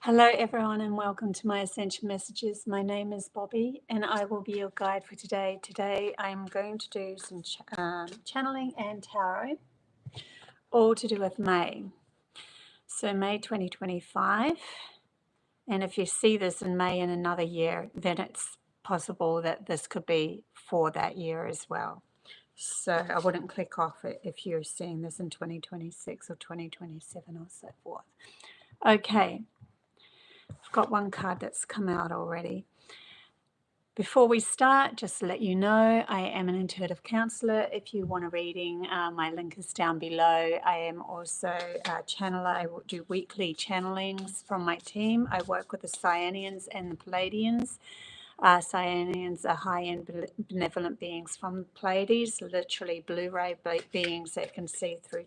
Hello everyone and welcome to my Ascension Messages. My name is Bobbie and I will be your guide for today. Today I am going to do some channeling and tarot, all to do with May. So May 2025, and if you see this in May in another year, then it's possible that this could be for that year as well. So I wouldn't click off it if you're seeing this in 2026 or 2027 or so forth. Okay. I've got one card that's come out already. Before we start, just to let you know, I am an intuitive counselor. If you want a reading, my link is down below. I am also a channeler. I do weekly channelings from my team. I work with the Cyanians and the Pleiadians. Cyanians are high-end benevolent beings from the Pleiades, literally blue-ray beings that can see through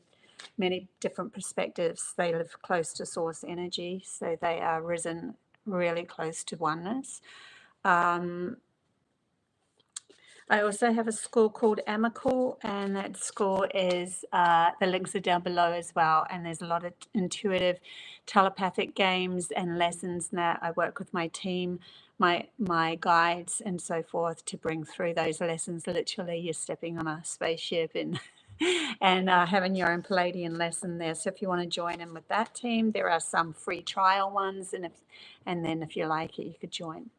many different perspectives. They live close to source energy, so they are risen really close to oneness. I also have a school called Amicable, and that school is, the links are down below as well, and there's a lot of intuitive telepathic games and lessons that I work with my team, my guides and so forth to bring through those lessons. Literally you're stepping on a spaceship and having your own Pleiadian lesson there. So if you want to join in with that team, there are some free trial ones, and then if you like it, you could join.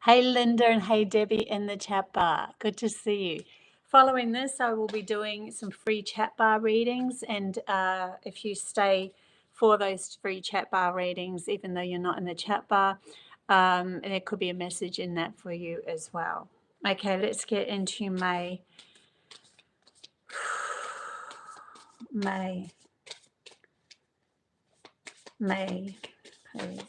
Hey Linda and hey Debbie in the chat bar. Good to see you. Following this, I will be doing some free chat bar readings, and if you stay for those free chat bar readings, even though you're not in the chat bar, there could be a message in that for you as well. Okay, let's get into May. May, please.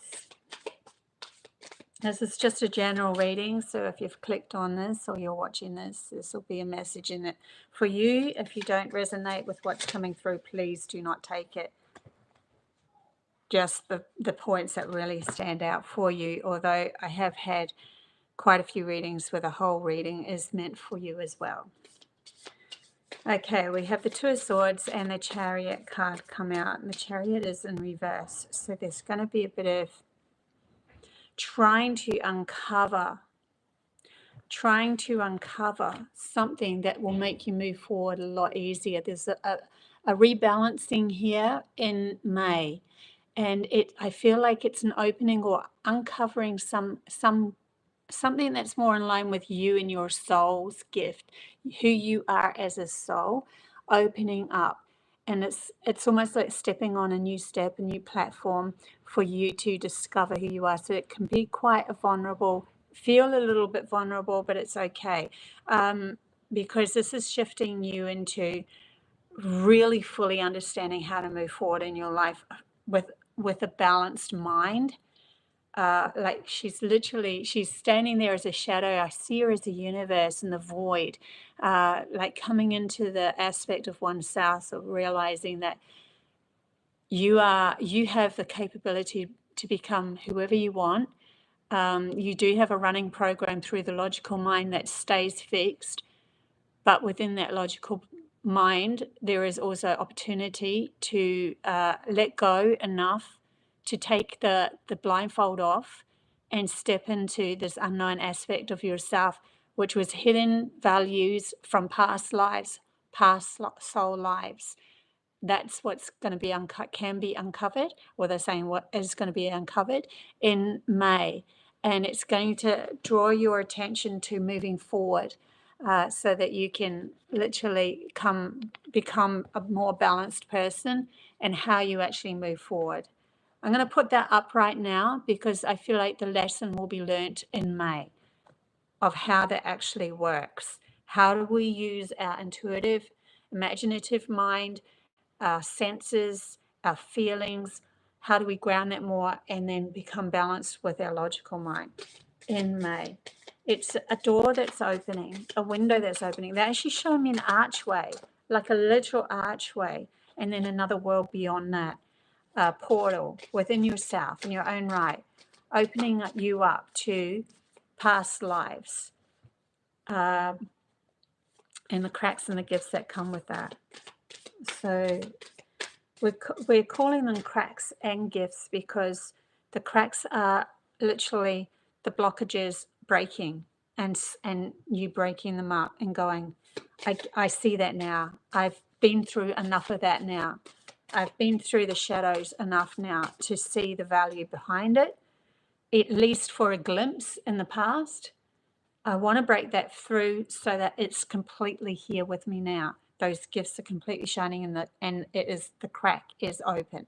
This is just a general reading, so if you've clicked on this or you're watching this, this will be a message in it for you. If you don't resonate with what's coming through, please do not take it. Just the points that really stand out for you, although I have had quite a few readings where the whole reading is meant for you as well. Okay, we have the Two of Swords and the Chariot card come out, and the Chariot is in reverse, so there's going to be a bit of trying to uncover something that will make you move forward a lot easier. There's a rebalancing here in May, and I feel like it's an opening or uncovering something that's more in line with you and your soul's gift, who you are as a soul, opening up. And it's almost like stepping on a new step, a new platform for you to discover who you are. So it can be quite feel a little bit vulnerable, but it's okay, because this is shifting you into really fully understanding how to move forward in your life with a balanced mind. Like she's standing there as a shadow. I see her as a universe in the void, like coming into the aspect of oneself, of realizing that you have the capability to become whoever you want. You do have a running program through the logical mind that stays fixed, but within that logical mind, there is also opportunity to let go enough to take the blindfold off and step into this unknown aspect of yourself, which was hidden values from past lives, past soul lives. That's what's going to be can be uncovered, or they're saying what is going to be uncovered in May. And it's going to draw your attention to moving forward, so that you can literally become a more balanced person and how you actually move forward. I'm going to put that up right now because I feel like the lesson will be learnt in May of how that actually works. How do we use our intuitive, imaginative mind, our senses, our feelings? How do we ground that more and then become balanced with our logical mind in May? It's a door that's opening, a window that's opening. They're actually showing me an archway, like a literal archway, and then another world beyond that. Portal within yourself in your own right, opening you up to past lives, and the cracks and the gifts that come with that. So we're calling them cracks and gifts because The cracks are literally the blockages breaking, and you breaking them up and going, I see that now. I've been through enough of that now. I've been through the shadows enough now to see the value behind it, at least for a glimpse in the past. I want to break that through so that it's completely here with me now. Those gifts are completely shining, and the crack is open.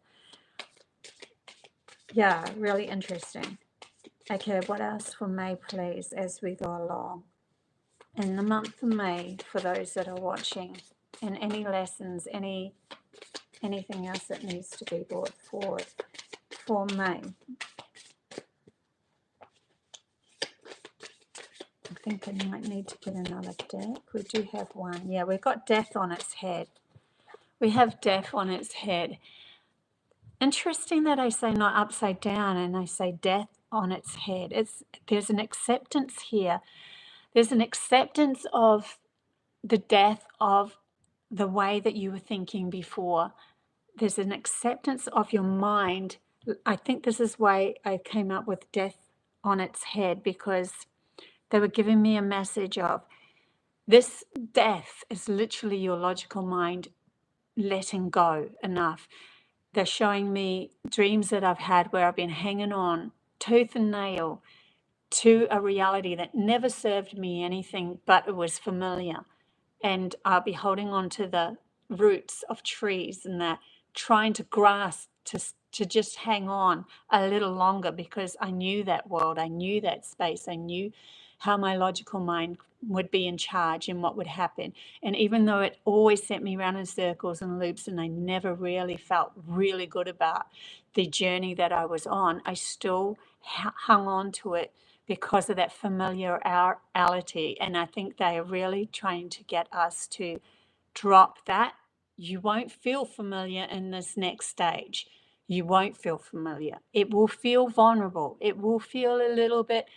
Yeah, really interesting. Okay, what else for May, please, as we go along? In the month of May, for those that are watching, and any lessons, anything else that needs to be brought forward for May. I think I might need to get another deck. We do have one. Yeah, we've got death on its head. We have death on its head. Interesting that I say not upside down and I say death on its head. There's an acceptance here. There's an acceptance of the death of the way that you were thinking before. There's an acceptance of your mind. I think this is why I came up with death on its head, because they were giving me a message of this death is literally your logical mind letting go enough. They're showing me dreams that I've had where I've been hanging on tooth and nail to a reality that never served me anything, but it was familiar. And I'll be holding on to the roots of trees and that, trying to grasp to just hang on a little longer, because I knew that world, I knew that space, I knew how my logical mind would be in charge and what would happen. And even though it always sent me around in circles and loops, and I never really felt really good about the journey that I was on, I still hung on to it because of that familiarity. And I think they are really trying to get us to drop that. You won't feel familiar in this next stage. You won't feel familiar. It will feel vulnerable. It will feel a little bit,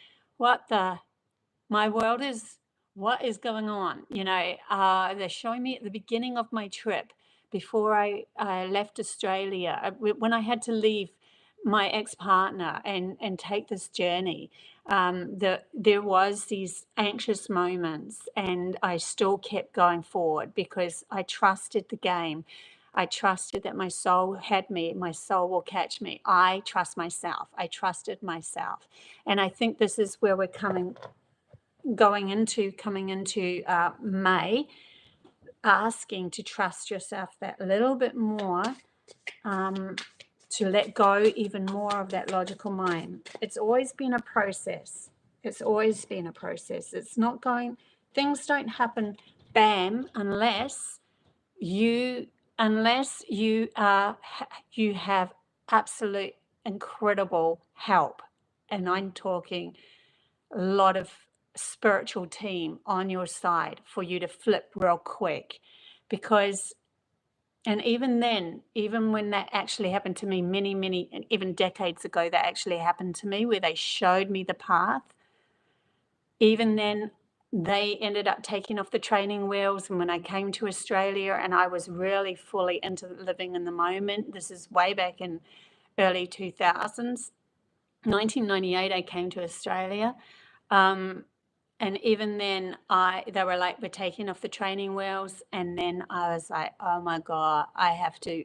my world is, what is going on? They're showing me at the beginning of my trip, before I left Australia, when I had to leave my ex-partner and take this journey, there was these anxious moments, and I still kept going forward because I trusted the game. I trusted that my soul had me. My soul will catch me. I trust myself. I trusted myself. And I think this is where we're coming into May, asking to trust yourself that little bit more, to let go even more of that logical mind. It's always been a process. It's always been a process. It's not going, things don't happen bam unless you have absolute incredible help. And I'm talking a lot of spiritual team on your side for you to flip real quick. Because, and even then, even when that actually happened to me many, and even decades ago, that actually happened to me, where they showed me the path, even then they ended up taking off the training wheels. And when I came to Australia and I was really fully into living in the moment, this is way back in early 2000s, 1998, I came to Australia. And even then, they were like, we're taking off the training wheels. And then I was like, oh my God, I have to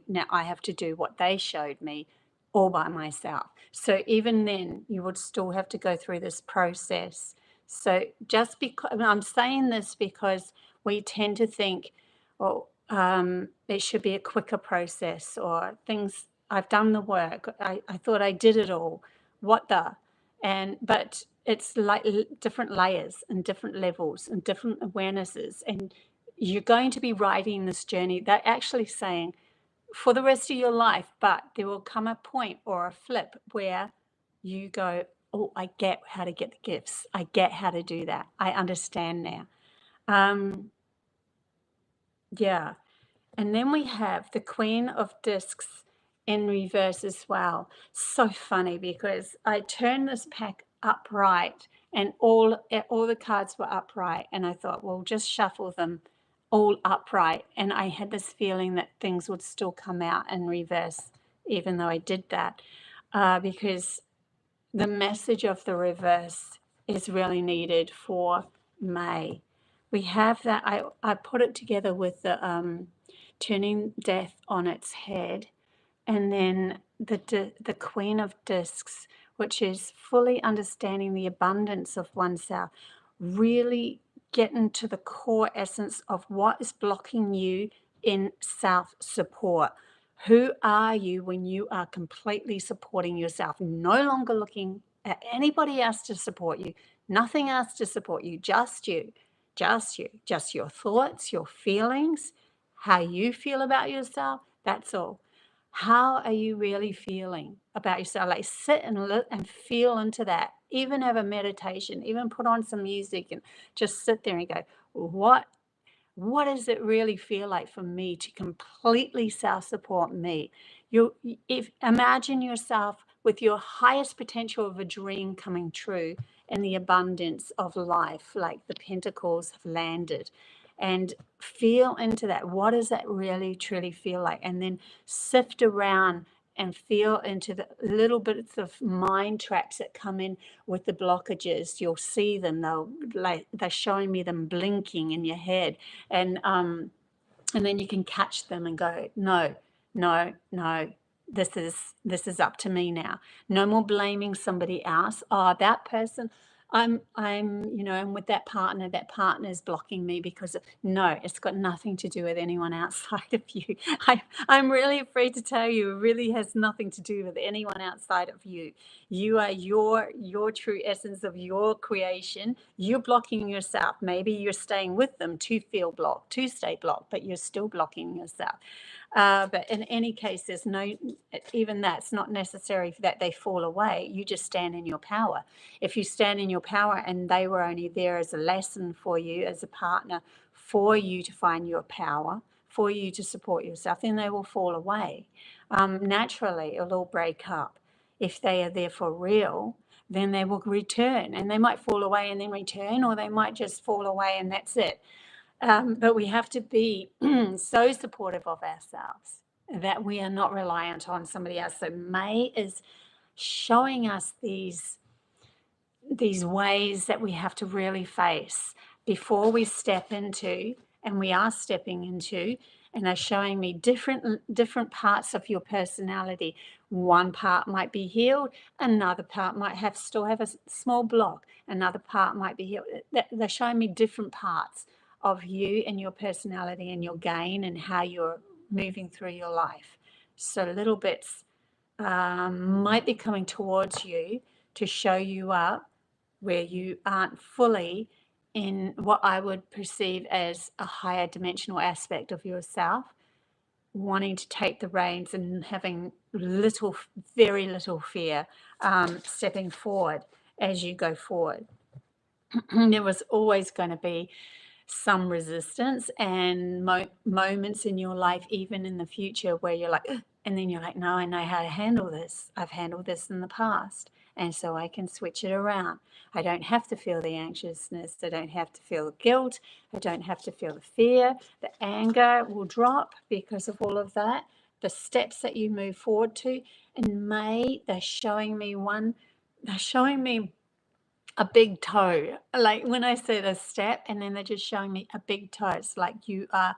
do what they showed me all by myself. So even then, you would still have to go through this process. So just because, I'm saying this because we tend to think, well, it should be a quicker process, or things, I've done the work. I thought I did it all. But it's like different layers and different levels and different awarenesses, and you're going to be riding this journey. They're actually saying for the rest of your life, but there will come a point or a flip where you go, oh, I get how to get the gifts. I get how to do that. I understand now. Yeah. And then we have the Queen of Discs in reverse as well. So funny, because I turned this pack upright and all the cards were upright, and I thought, well, just shuffle them all upright. And I had this feeling that things would still come out in reverse, even though I did that, because the message of the reverse is really needed for May. We have that, I put it together with the turning death on its head, and then the Queen of Discs, which is fully understanding the abundance of oneself, really getting to the core essence of what is blocking you in self-support. Who are you when you are completely supporting yourself, no longer looking at anybody else to support you, nothing else to support you, just you, just your thoughts, your feelings, how you feel about yourself, that's all. How are you really feeling about yourself? Like sit and feel into that. Even have a meditation, even put on some music and just sit there and go, what does it really feel like for me to completely self-support me? If imagine yourself with your highest potential of a dream coming true and the abundance of life, like the pentacles have landed, and feel into that. What does that really truly feel like? And then sift around and feel into the little bits of mind traps that come in with the blockages. You'll see them. They're showing me them blinking in your head, and then you can catch them and go, no, no, no. This is up to me now. No more blaming somebody else. Oh, that person, I'm I'm with that partner. That partner is blocking me because no, it's got nothing to do with anyone outside of you. I'm really afraid to tell you, it really has nothing to do with anyone outside of you. You are your true essence of your creation. You're blocking yourself. Maybe you're staying with them to feel blocked, to stay blocked, but you're still blocking yourself. But in any case, there's no, even that's not necessary that they fall away. You just stand in your power. If you stand in your power and they were only there as a lesson for you, as a partner, for you to find your power, for you to support yourself, then they will fall away. Naturally, it'll all break up. If they are there for real, then they will return, and they might fall away and then return, or they might just fall away and that's it. But we have to be so supportive of ourselves that we are not reliant on somebody else. So May is showing us these ways that we have to really face before we step into, and we are stepping into, and are showing me different parts of your personality. One part might be healed, another part might still have a small block, another part might be healed. They're showing me different parts of you and your personality and your gain and how you're moving through your life. So little bits might be coming towards you to show you up where you aren't fully in what I would perceive as a higher dimensional aspect of yourself, wanting to take the reins and having very little fear, stepping forward as you go forward. There was always going to be some resistance and moments in your life, even in the future, where you're like, ugh, and then you're like, no, I know how to handle this. I've handled this in the past, and so I can switch it around. I don't have to feel the anxiousness. I don't have to feel the guilt. I don't have to feel the fear. The anger will drop because of all of that. The steps that you move forward to. In May, they're showing me a big toe. Like when I said a step and then they're just showing me a big toe, it's like you are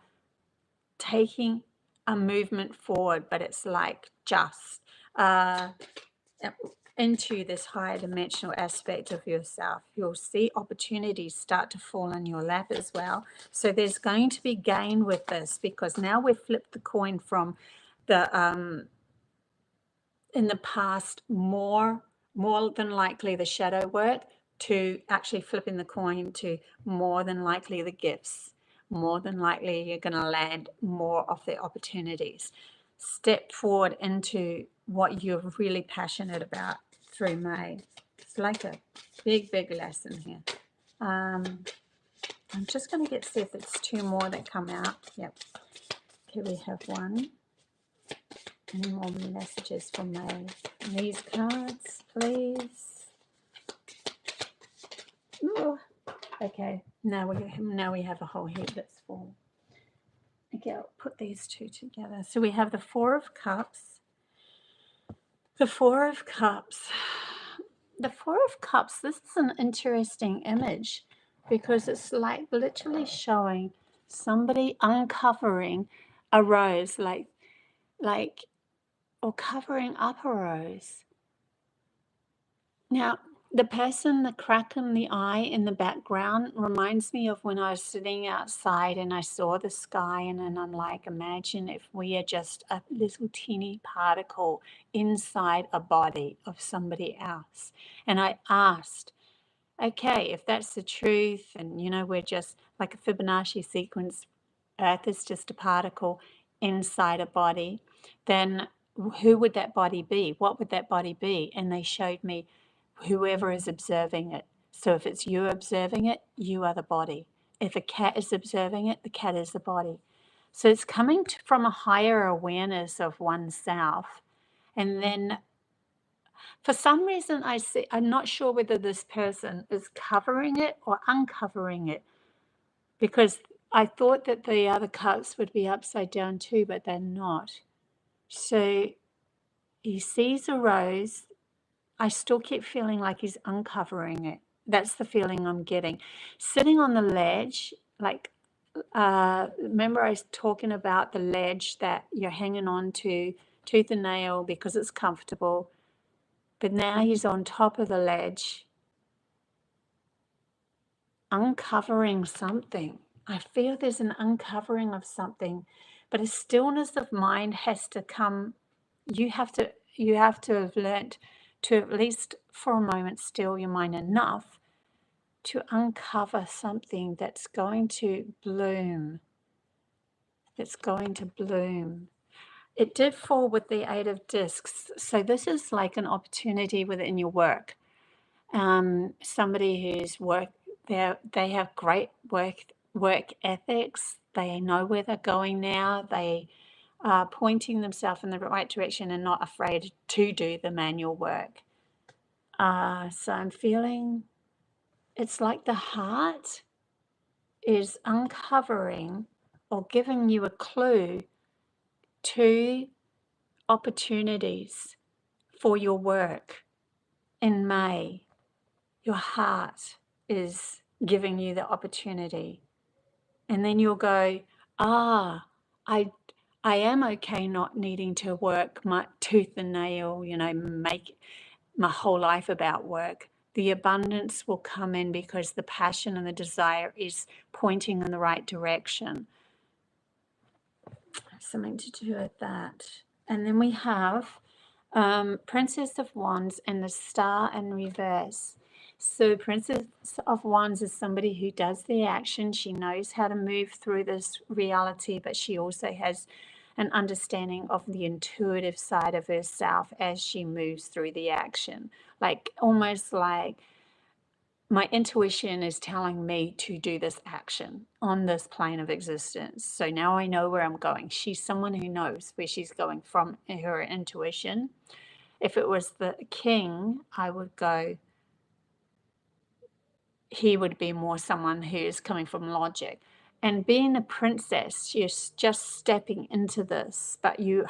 taking a movement forward, but it's like just into this higher dimensional aspect of yourself. You'll see opportunities start to fall in your lap as well. So there's going to be gain with this, because now we've flipped the coin from the in the past more than likely the shadow work, to actually flipping the coin to more than likely the gifts. More than likely you're going to land more of the opportunities. Step forward into what you're really passionate about through May. It's like a big lesson here. I'm just going to see if it's two more that come out. Yep. Okay, we have one. Any more messages from these cards, please? Ooh. Okay, now we have a whole heap that's full. Okay, I'll put these two together. So we have the Four of Cups. The Four of Cups the Four of Cups, this is an interesting image because it's like literally showing somebody uncovering a rose, like, or covering up a rose. Now, the person, the crack in the eye in the background reminds me of when I was sitting outside and I saw the sky, and then I'm like, imagine if we are just a little teeny particle inside a body of somebody else. And I asked, okay, if that's the truth, and we're just like a Fibonacci sequence, Earth is just a particle inside a body, then who would that body be? What would that body be? And they showed me whoever is observing it. So if it's you observing it, you are the body. If a cat is observing it, the cat is the body. So it's coming from a higher awareness of oneself. And then for some reason, I'm not sure whether this person is covering it or uncovering it, because I thought that the other cups would be upside down too, but they're not. So he sees a rose. I still keep feeling like he's uncovering it. That's the feeling I'm getting. Sitting on the ledge, like, remember I was talking about the ledge that you're hanging on to tooth and nail because it's comfortable. But now he's on top of the ledge, uncovering something. I feel there's an uncovering of something, but a stillness of mind has to come. You have to have learnt to, at least for a moment, still your mind enough to uncover something that's going to bloom. That's going to bloom. It did fall with the Eight of Discs. So this is like an opportunity within your work. Somebody who's they have great work ethics. They know where they're going now. They are pointing themselves in the right direction and not afraid to do the manual work. So I'm feeling it's like the heart is uncovering or giving you a clue to opportunities for your work in May. Your heart is giving you the opportunity. And then you'll go, I am okay not needing to work my tooth and nail, make my whole life about work. The abundance will come in because the passion and the desire is pointing in the right direction. Something to do with that. And then we have Princess of Wands and the Star in reverse. So Princess of Wands is somebody who does the action. She knows how to move through this reality, but she also has an understanding of the intuitive side of herself as she moves through the action. Like, almost like, my intuition is telling me to do this action on this plane of existence. So now I know where I'm going. She's someone who knows where she's going from her intuition. If it was the king, I would go, he would be more someone who's coming from logic. And being a princess, you're just stepping into this, but you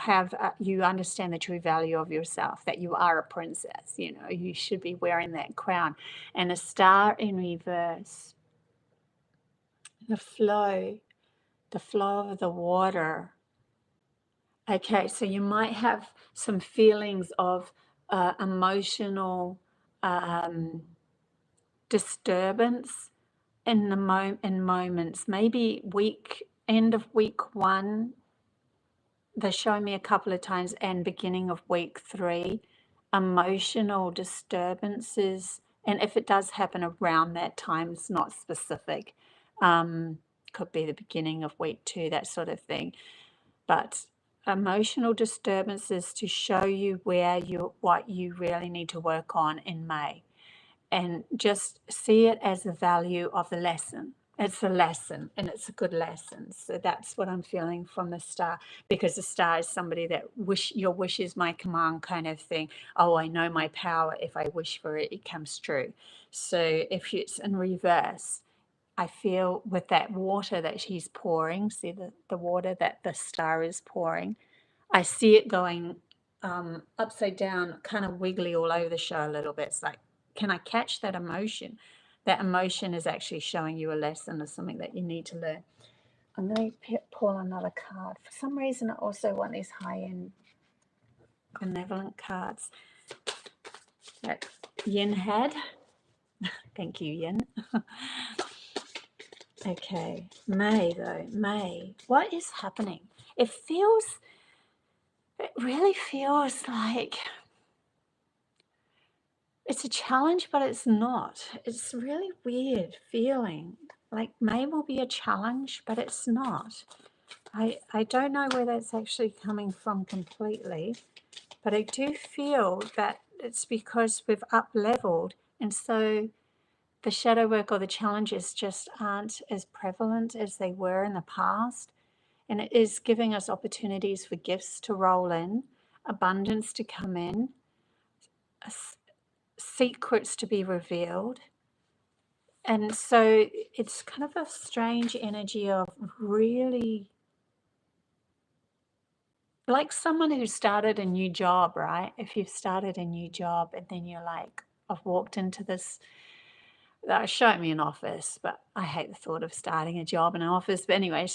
understand the true value of yourself, that you are a princess. You should be wearing that crown. And a star in reverse, the flow of the water. Okay, so you might have some feelings of emotional disturbance in moments. Maybe end of week 1, they show me a couple of times, and beginning of week 3, emotional disturbances. And if it does happen around that time, it's not specific. Could be the beginning of week 2, that sort of thing. But emotional disturbances to show you what you really need to work on in May. And just see it as the value of the lesson. It's a lesson, and it's a good lesson. So that's what I'm feeling from the star, because the star is somebody that your wish is my command kind of thing. Oh, I know my power. If I wish for it, it comes true. So if it's in reverse, I feel with that water that she's pouring, see the water that the star is pouring, I see it going upside down, kind of wiggly all over the show a little bit. It's like, can I catch that emotion? That emotion is actually showing you a lesson or something that you need to learn. I'm going to pull another card. For some reason, I also want these high-end benevolent cards that Yin had. Thank you, Yin. Okay, May though, May. What is happening? It really feels like it's a challenge, but it's not. It's really weird feeling. Like May will be a challenge, but it's not. I don't know where that's actually coming from completely, but I do feel that it's because we've up-leveled, and so the shadow work or the challenges just aren't as prevalent as they were in the past. And it is giving us opportunities for gifts to roll in, abundance to come in, secrets to be revealed. And so it's kind of a strange energy of really like someone who started a new job, right? If you've started a new job and then you're like, I've walked into this, show me an office, but I hate the thought of starting a job in an office. But anyway,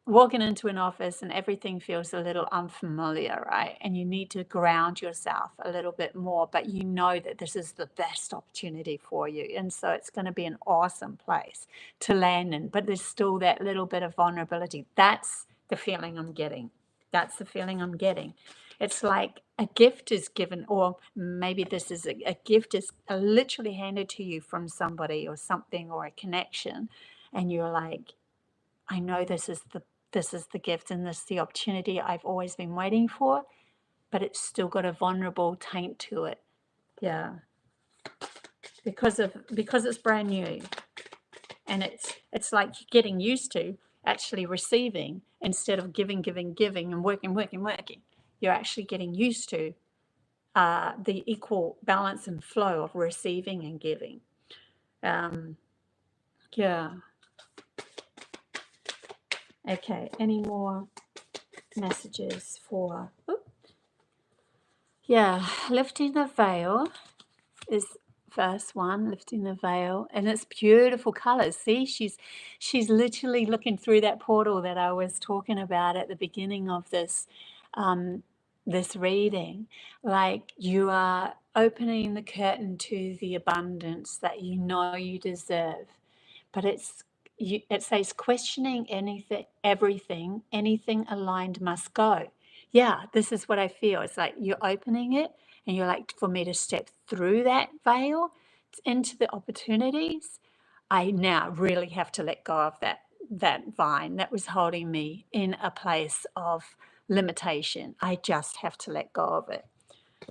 walking into an office and everything feels a little unfamiliar, right? And you need to ground yourself a little bit more, but you know that this is the best opportunity for you. And so it's going to be an awesome place to land in, but there's still that little bit of vulnerability. That's the feeling I'm getting. That's the feeling I'm getting. It's like a gift is given, or maybe this is a gift is literally handed to you from somebody or something or a connection. And you're like, I know this is the gift and this is the opportunity I've always been waiting for, but it's still got a vulnerable taint to it. Yeah. Because it's brand new. And it's like getting used to actually receiving instead of giving and working. You're actually getting used to the equal balance and flow of receiving and giving. Yeah. Okay, any more messages for... Yeah, lifting the veil is first one, lifting the veil, and it's beautiful colors. See, she's literally looking through that portal that I was talking about at the beginning of this this reading. Like you are opening the curtain to the abundance that you know you deserve, but it says questioning everything, anything aligned must go. Yeah, this is what I feel. It's like you're opening it and you're like, for me to step through that veil into the opportunities, I now really have to let go of that vine that was holding me in a place of limitation. I just have to let go of it.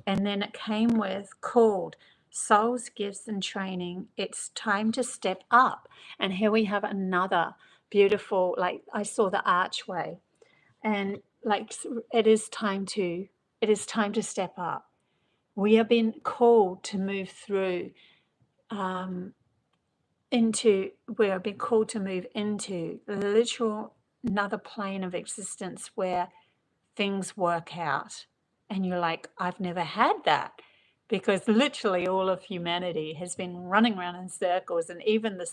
And then it came with called souls, gifts, and training. It's time to step up. And here we have another beautiful, like I saw the archway, and like it is time to step up. We have been called to move through into literal another plane of existence where things work out. And you're like, I've never had that, because literally all of humanity has been running around in circles. And even the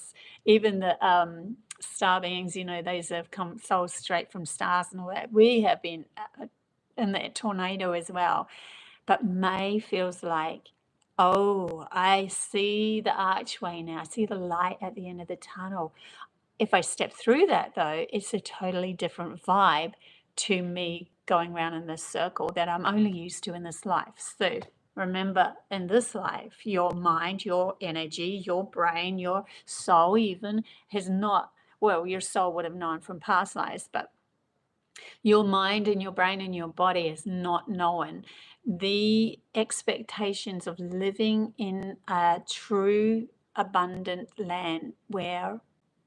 star beings, those have come souls straight from stars and all that, we have been in that tornado as well. But May feels like, oh, I see the archway now. I see the light at the end of the tunnel. If I step through that, though, it's a totally different vibe to me going around in this circle that I'm only used to in this life. So remember, in this life, your mind, your energy, your brain, your soul even has not, well, your soul would have known from past lives, but your mind and your brain and your body has not known the expectations of living in a true abundant land where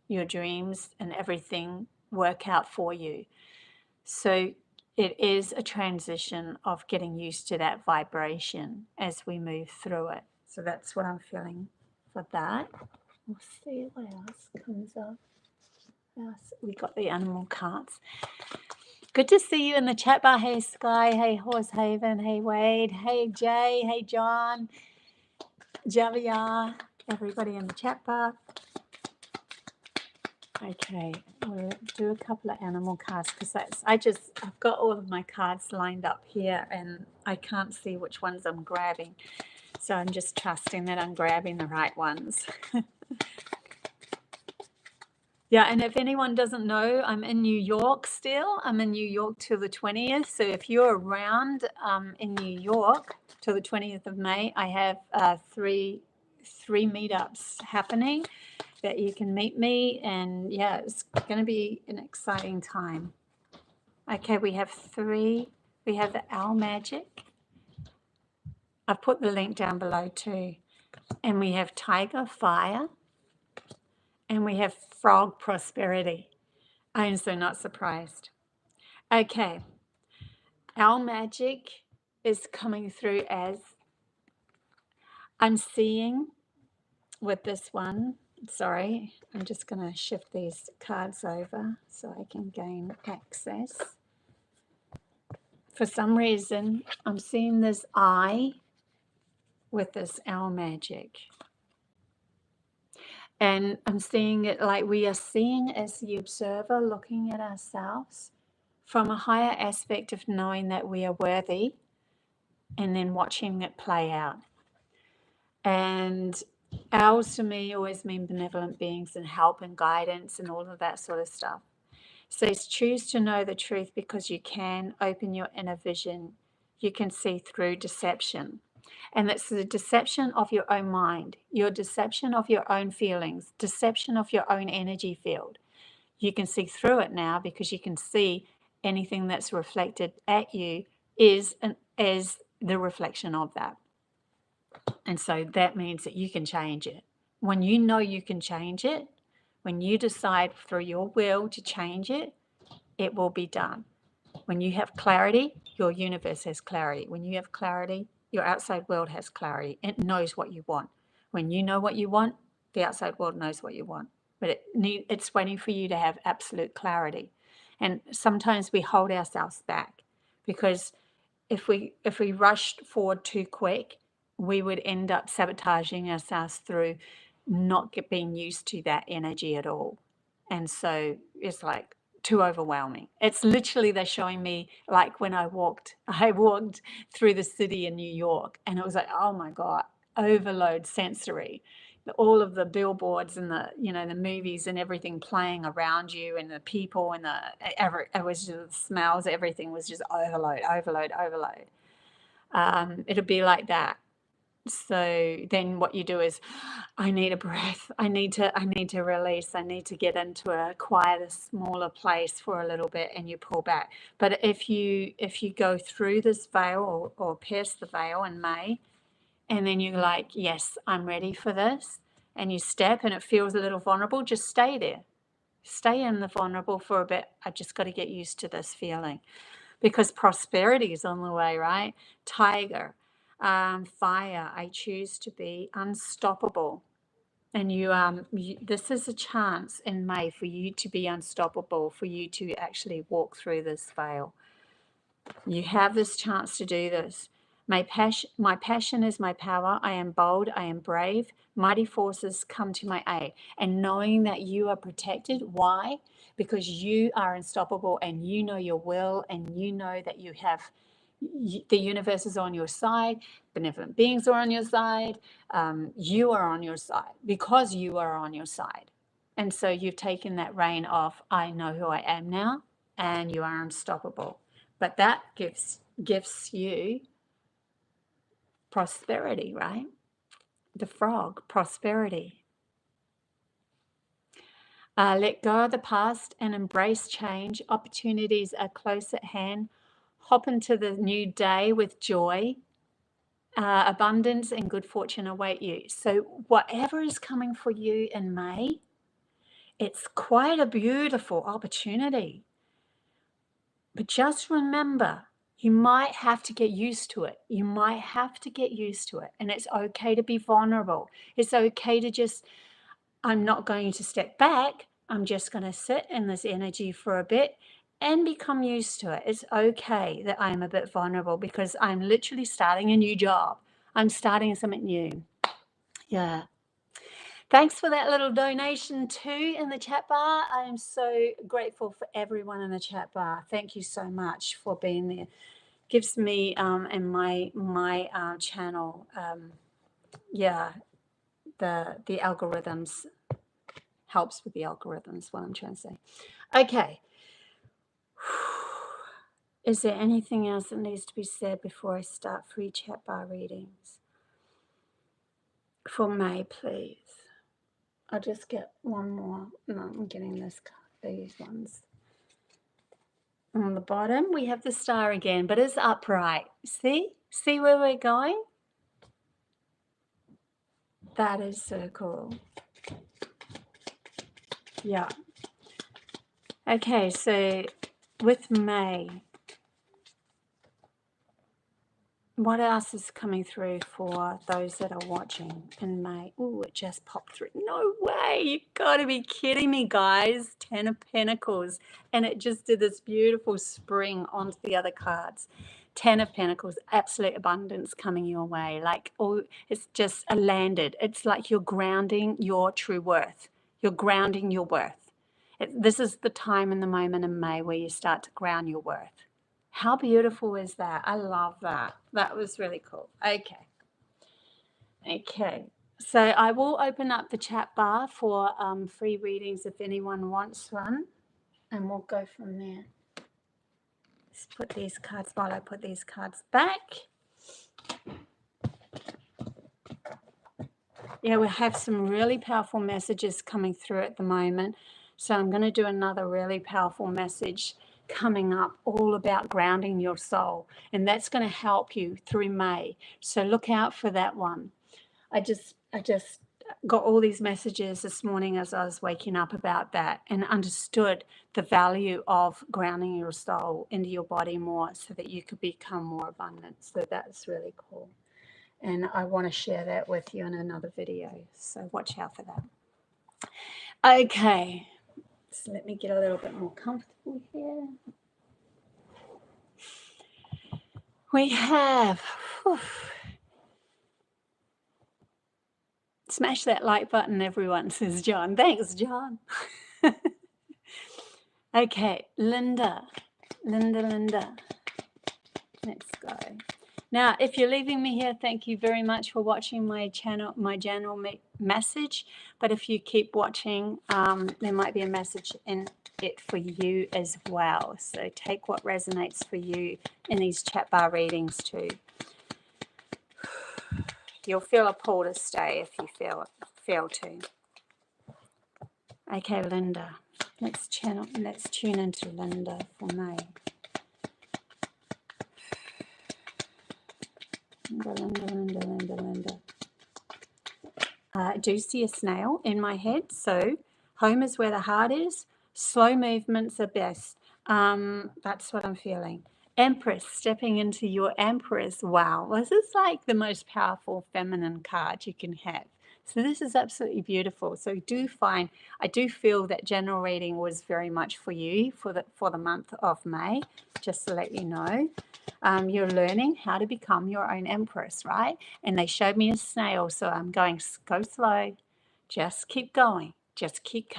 your dreams and everything work out for you. So it is a transition of getting used to that vibration as we move through it. So that's what I'm feeling for that. We'll see what else comes up. Yes, we got the animal cards. Good to see you in the chat bar. Hey, Sky. Hey, Horsehaven. Hey, Wade. Hey, Jay. Hey, John. Javier, everybody in the chat bar. Okay, we'll do a couple of animal cards because I've got all of my cards lined up here and I can't see which ones I'm grabbing. So I'm just trusting that I'm grabbing the right ones. Yeah, and if anyone doesn't know, I'm in New York still. I'm in New York till the 20th. So if you're around in New York till the 20th of May, I have three meetups happening that you can meet me. And yeah, it's going to be an exciting time. Okay, we have three. We have the Owl Magic. I've put the link down below too. And we have Tiger Fire. And we have Frog Prosperity. I am so not surprised. Okay. Our magic is coming through as I'm seeing with this one. Sorry, I'm just going to shift these cards over so I can gain access. For some reason, I'm seeing this eye with this owl magic. And I'm seeing it like we are seeing as the observer looking at ourselves from a higher aspect of knowing that we are worthy and then watching it play out. And owls to me always mean benevolent beings and help and guidance and all of that sort of stuff. So choose to know the truth because you can open your inner vision. You can see through deception. And that's the deception of your own mind, your deception of your own feelings, deception of your own energy field. You can see through it now because you can see anything that's reflected at you is the reflection of that. And so that means that you can change it. When you know you can change it, when you decide through your will to change it, it will be done. When you have clarity, your universe has clarity. When you have clarity, your outside world has clarity. It knows what you want. When you know what you want, the outside world knows what you want. But it's waiting for you to have absolute clarity. And sometimes we hold ourselves back because if we rushed forward too quick, we would end up sabotaging ourselves through not being used to that energy at all. And so it's like too overwhelming. It's literally they're showing me like when I walked through the city in New York and it was like, oh my God, overload sensory. All of the billboards and the the movies and everything playing around you and the people and it was just the smells, everything was just overload. It'll be like that. So then what you do is, I need a breath. I need to release. I need to get into a quieter, smaller place for a little bit, and you pull back. But if you go through this veil or pierce the veil in May, and then you're like, yes, I'm ready for this, and you step and it feels a little vulnerable, just stay there. Stay in the vulnerable for a bit. I just got to get used to this feeling because prosperity is on the way, right? Tiger, fire. I choose to be unstoppable. And this is a chance in May for you to be unstoppable, for you to actually walk through this veil. You have this chance to do this. My passion is my power. I am bold. I am brave. Mighty forces come to my aid. And knowing that you are protected. Why? Because you are unstoppable and you know your will and you know that you have the universe is on your side. Benevolent beings are on your side. You are on your side because you are on your side. And so you've taken that reign off. I know who I am now and you are unstoppable. But that gives you prosperity, right? The frog, prosperity. Let go of the past and embrace change. Opportunities are close at hand. Hop into the new day with joy. Abundance and good fortune await you. So whatever is coming for you in May, it's quite a beautiful opportunity. But just remember, you might have to get used to it. You might have to get used to it. And it's okay to be vulnerable. It's okay to just, I'm not going to step back. I'm just going to sit in this energy for a bit and become used to it. It's okay that I'm a bit vulnerable because I'm literally starting a new job. I'm starting something new. Yeah. Thanks for that little donation too in the chat bar. I am so grateful for everyone in the chat bar. Thank you so much for being there. Gives me and my channel, yeah, the algorithms, helps with the algorithms, what I'm trying to say. Okay. Is there anything else that needs to be said before I start free chat bar readings? For May, please. I'll just get one more. No, I'm getting this card, these ones. On the bottom, we have the star again, but it's upright. See? See where we're going? That is so cool. Yeah. Okay, so with May, what else is coming through for those that are watching in May? Oh, it just popped through. No way. You got to be kidding me, guys. 10 of Pentacles. And it just did this beautiful spring onto the other cards. 10 of Pentacles, absolute abundance coming your way. Like, oh, it's just a landed. It's like you're grounding your true worth. You're grounding your worth. This is the time and the moment in May where you start to ground your worth. How beautiful is that? I love that. That was really cool. Okay. Okay. So I will open up the chat bar for free readings if anyone wants one. And we'll go from there. Let's put these cards while I put these cards back. Yeah, we have some really powerful messages coming through at the moment. So I'm going to do another really powerful message coming up all about grounding your soul. And that's going to help you through May. So look out for that one. I just got all these messages this morning as I was waking up about that and understood the value of grounding your soul into your body more so that you could become more abundant. So that's really cool. And I want to share that with you in another video. So watch out for that. Okay. So let me get a little bit more comfortable here. We have... Smash that like button, everyone, says John. Thanks, John. Okay, Linda. Let's go. Now, if you're leaving me here, thank you very much for watching my channel, my general message. But if you keep watching, there might be a message in it for you as well. So take what resonates for you in these chat bar readings too. You'll feel a pull to stay if you feel to. Okay, Linda. Let's tune into Linda for May. Linda. I do see a snail in my head. So home is where the heart is. Slow movements are best. That's what I'm feeling. Empress, stepping into your Empress. Wow, this is like the most powerful feminine card you can have. So this is absolutely beautiful. So I do feel that general reading was very much for you for the month of May, just to let you know. You're learning how to become your own Empress, right? And they showed me a snail, so I'm going, go slow, just keep going, just keep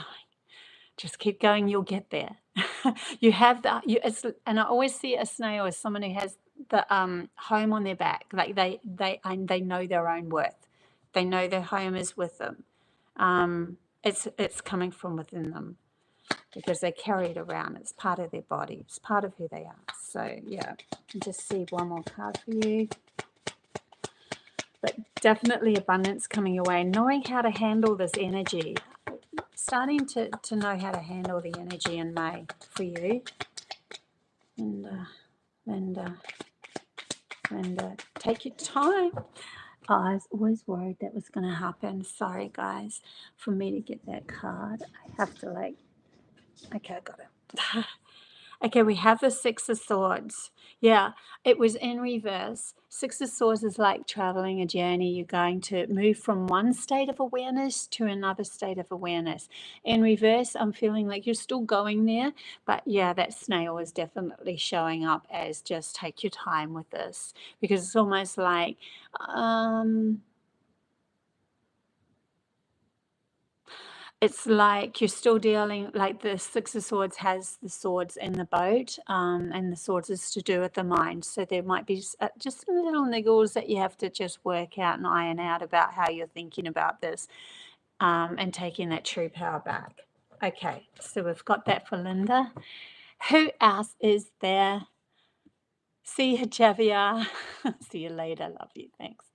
going, you'll get there. You have and I always see a snail as someone who has the home on their back, like they know their own worth. They know their home is with them. It's coming from within them because they carry it around. It's part of their body. It's part of who they are. So yeah, just see one more card for you. But definitely abundance coming your way. Knowing how to handle this energy. Starting to know how to handle the energy in May for you. And Linda, take your time. I was always worried that was going to happen. Sorry, guys, for me to get that card. I have to okay, I got it. Okay, we have the Six of Swords. Yeah, it was in reverse. Six of Swords is like traveling a journey. You're going to move from one state of awareness to another state of awareness. In reverse, I'm feeling like you're still going there. But yeah, that snail is definitely showing up as just take your time with this. Because it's almost like... it's like you're still dealing, like the Six of Swords has the swords in the boat, and the swords is to do with the mind. So there might be just some little niggles that you have to just work out and iron out about how you're thinking about this, and taking that true power back. Okay, so we've got that for Linda. Who else is there? See you, Javier. See you later. Love you. Thanks.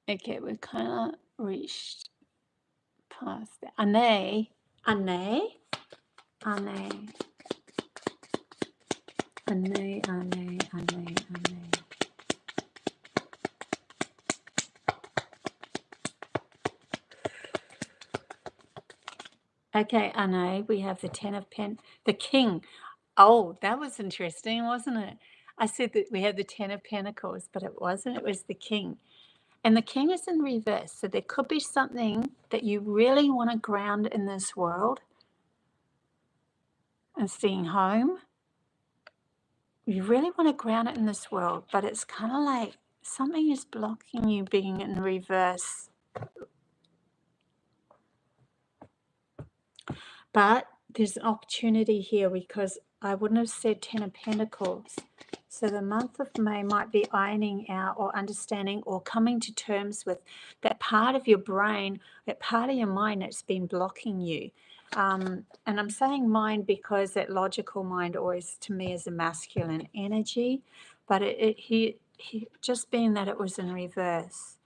Okay, we've kind of reached past that. Ane. Okay, Ane, we have the Ten of the King. Oh, that was interesting, wasn't it? I said that we had the Ten of Pentacles, but it wasn't. It was the King. And the King is in reverse. So there could be something that you really want to ground in this world and seeing home. You really want to ground it in this world, but it's kind of like something is blocking you being in reverse. But there's an opportunity here, because I wouldn't have said Ten of Pentacles. So the month of May might be ironing out or understanding or coming to terms with that part of your brain, that part of your mind that's been blocking you. And I'm saying mind because that logical mind always to me is a masculine energy, but he just being that it was in reverse.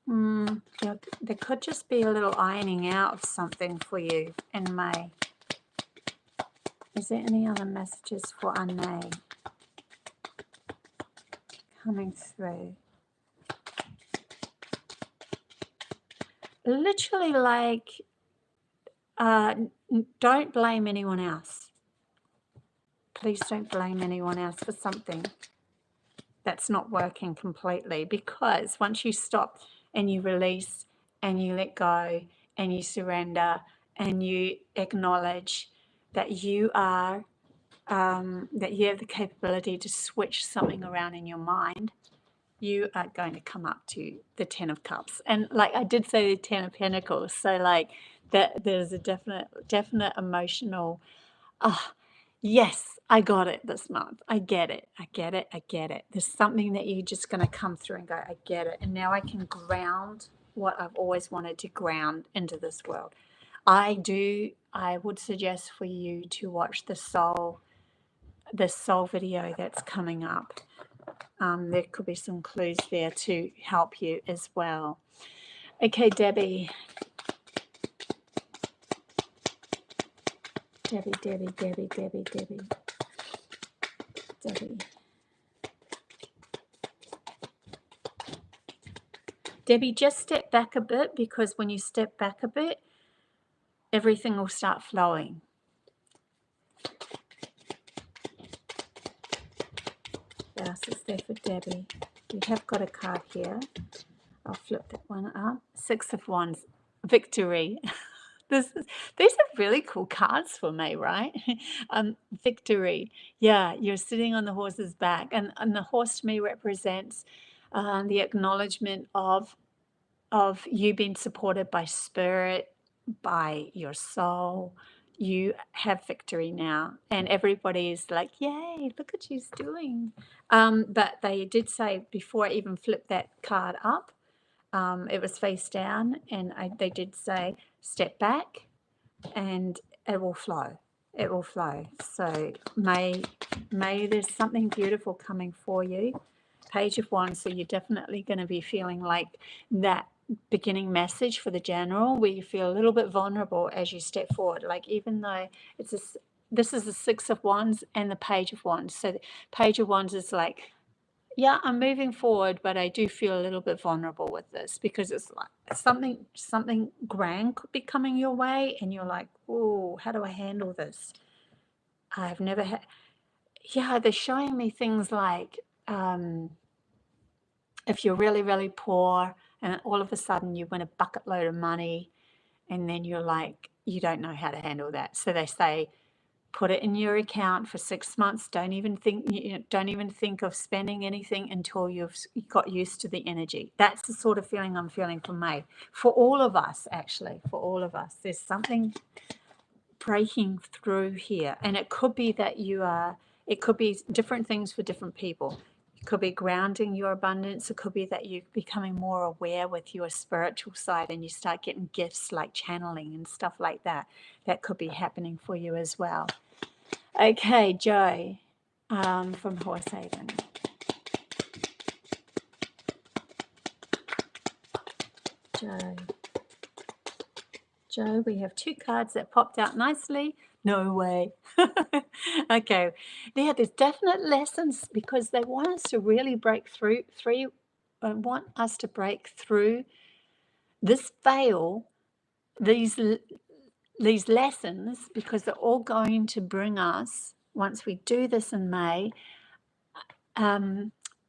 Yeah, there could just be a little ironing out of something for you in May. Is there any other messages for Ane coming through? Literally, like, don't blame anyone else. Please don't blame anyone else for something that's not working completely, because once you stop and you release and you let go and you surrender and you acknowledge that you are that you have the capability to switch something around in your mind, you are going to come up to the Ten of Cups. And like I did say, the Ten of Pentacles. So like that, there's a definite emotional, yes, I got it this month. I get it. There's something that you're just going to come through and go, I get it. And now I can ground what I've always wanted to ground into this world. I would suggest for you to watch the soul video that's coming up. There could be some clues there to help you as well. Okay, Debbie. Debbie, just step back a bit, because when you step back a bit, everything will start flowing. What else is there for Debbie? We have got a card here. I'll flip that one up. Six of Wands, victory. These are really cool cards for me, right? Victory. Yeah, you're sitting on the horse's back, and the horse to me represents the acknowledgement of you being supported by spirit, by your soul. You have victory now, and everybody is like, yay, look what she's doing. But they did say, before I even flipped that card up, it was face down, and they did say, step back and it will flow. It will flow. So may there's something beautiful coming for you. Page of Wands, so you're definitely going to be feeling like that beginning message for the general, where you feel a little bit vulnerable as you step forward. Like, even though this is the Six of Wands and the Page of Wands. So the Page of Wands is like, yeah, I'm moving forward, but I do feel a little bit vulnerable with this, because it's like something grand could be coming your way, and you're like, oh, how do I handle this? I've never had. Yeah, they're showing me things like, if you're really, really poor and all of a sudden you win a bucket load of money, and then you're like, you don't know how to handle that. So they say, Put it in your account for 6 months. Don't even think of spending anything until you've got used to the energy. That's the sort of feeling I'm feeling for May. For all of us, actually, for all of us. There's something breaking through here. And it could be that it could be different things for different people. It could be grounding your abundance. It could be that you're becoming more aware with your spiritual side and you start getting gifts like channeling and stuff like that. That could be happening for you as well. Okay, Joe from Horsehaven. Joe, we have 2 cards that popped out nicely. No way. Okay. Yeah, there's definite lessons because they want us to really break through. Want us to break through this veil, these lessons, because they're all going to bring us, once we do this in May,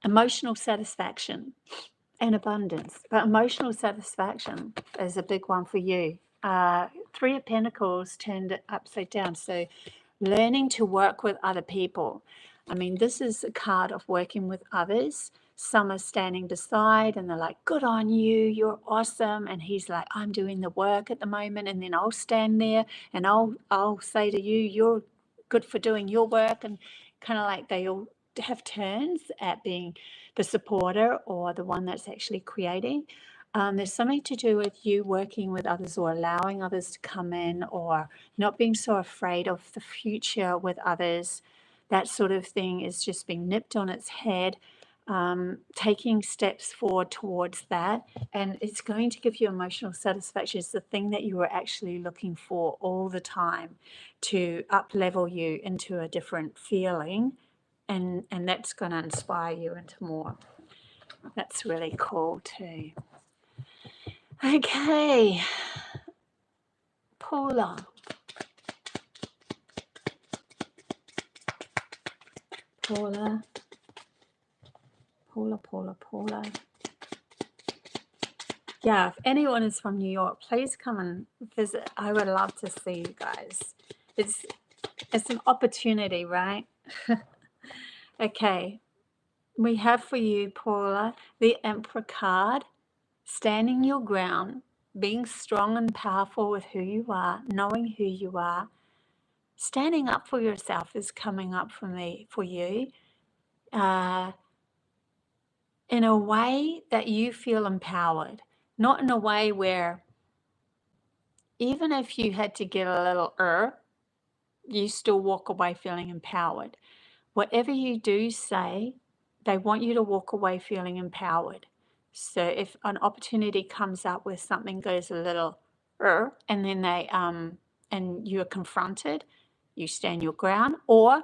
emotional satisfaction and abundance. But emotional satisfaction is a big one for you. 3 of Pentacles turned upside down. So learning to work with other people. I mean, this is a card of working with others. Some are standing beside and they're like, good on you, you're awesome. And he's like, I'm doing the work at the moment. And then I'll stand there and I'll say to you, you're good for doing your work. And kind of like they all have turns at being the supporter or the one that's actually creating. There's something to do with you working with others or allowing others to come in or not being so afraid of the future with others. That sort of thing is just being nipped on its head, taking steps forward towards that. And it's going to give you emotional satisfaction. It's the thing that you were actually looking for all the time to up-level you into a different feeling. And that's going to inspire you into more. That's really cool too. Okay, Paula. Yeah, if anyone is from New York, please come and visit. I would love to see you guys. It's an opportunity, right? Okay, we have for you, Paula, the Emperor card, standing your ground, being strong and powerful with who you are, knowing who you are. Standing up for yourself is coming up for you. In a way that you feel empowered, not in a way where even if you had to get a little you still walk away feeling empowered. Whatever you do say, they want you to walk away feeling empowered. So if an opportunity comes up where something goes a little and then and you're confronted, you stand your ground, or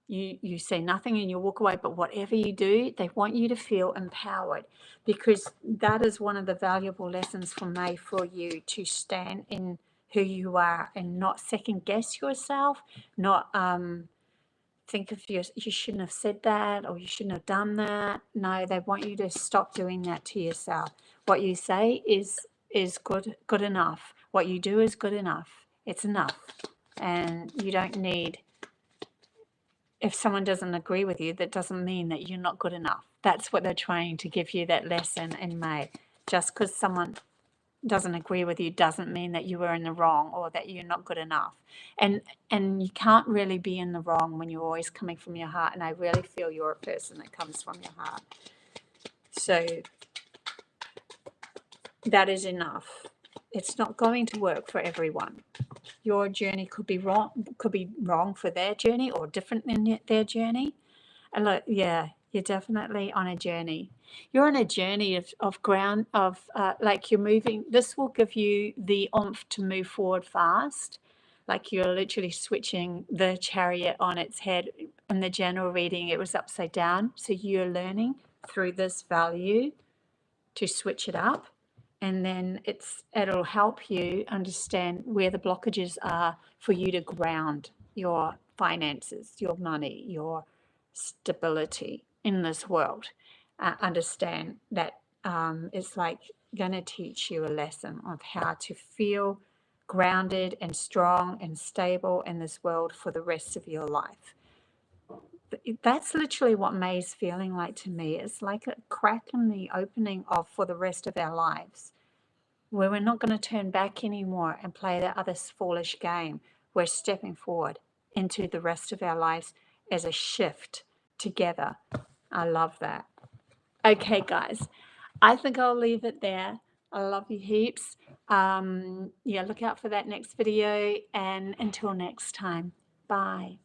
you say nothing and you walk away. But whatever you do, they want you to feel empowered, because that is one of the valuable lessons for May for you, to stand in who you are and not second guess yourself, not think of you shouldn't have said that or you shouldn't have done that. No, they want you to stop doing that to yourself. What you say is good enough. What you do is good enough. It's enough. And you don't need, if someone doesn't agree with you, that doesn't mean that you're not good enough. That's what they're trying to give you, that lesson in May. Just because someone doesn't agree with you doesn't mean that you were in the wrong or that you're not good enough. And you can't really be in the wrong when you're always coming from your heart. And I really feel you're a person that comes from your heart. So that is enough. It's not going to work for everyone. Your journey could be wrong for their journey or different than their journey. And look, yeah, you're definitely on a journey. You're on a journey of ground, like you're moving. This will give you the oomph to move forward fast. Like you're literally switching the chariot on its head. In the general reading, it was upside down. So you're learning through this value to switch it up. And then it'll help you understand where the blockages are for you to ground your finances, your money, your stability in this world. Understand that it's like going to teach you a lesson of how to feel grounded and strong and stable in this world for the rest of your life. That's literally what May's feeling like to me. It's like a crack in the opening of for the rest of our lives, where we're not going to turn back anymore and play that other foolish game. We're stepping forward into the rest of our lives as a shift together. I love that. Okay, guys, I think I'll leave it there. I love you heaps. Yeah, look out for that next video, and until next time, bye.